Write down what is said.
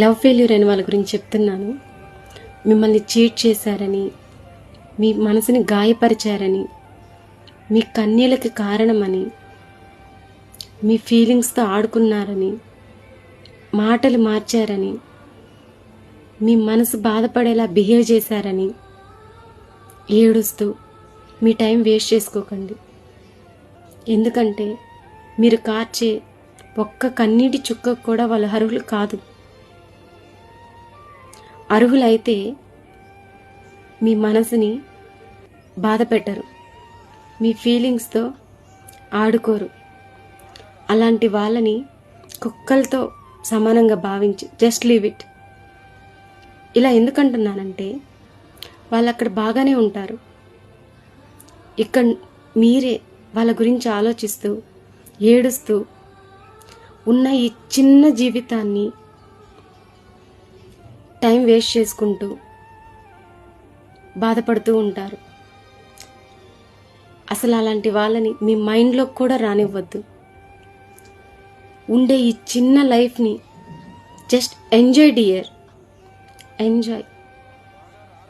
Love failure అయిన వాళ్ళ గురించి చెప్తున్నాను. మిమ్మల్ని చీట్ చేశారని, మీ మనసుని గాయపరిచారని, మీ కన్నీళ్ళకి కారణమని, మీ ఫీలింగ్స్తో ఆడుకున్నారని, మాటలు మార్చారని, మీ మనసు బాధపడేలా బిహేవ్ చేశారని ఏడుస్తూ మీ టైం వేస్ట్ చేసుకోకండి. ఎందుకంటే మీరు కార్చే ఒక్క కన్నీటి చుక్క కూడా వాళ్ళు అర్హులు కాదు. అర్హులైతే మీ మనసుని బాధ పెట్టరు, మీ ఫీలింగ్స్తో ఆడుకోరు. అలాంటి వాళ్ళని కుక్కలతో సమానంగా భావించి జస్ట్ లీవ్ ఇట్. ఇలా ఎందుకంటున్నానంటే వాళ్ళు అక్కడ బాగానే ఉంటారు, ఇక్కడ మీరే వాళ్ళ గురించి ఆలోచిస్తూ ఏడుస్తూ ఉన్న ఈ చిన్న జీవితాన్ని టైం వేస్ట్ చేసుకుంటూ బాధపడుతూ ఉంటారు. అసలు అలాంటి వాళ్ళని మీ మైండ్లో కూడా రానివ్వద్దు. ఉండే ఈ చిన్న లైఫ్ని జస్ట్ ఎంజాయ్ డియర్, ఎంజాయ్.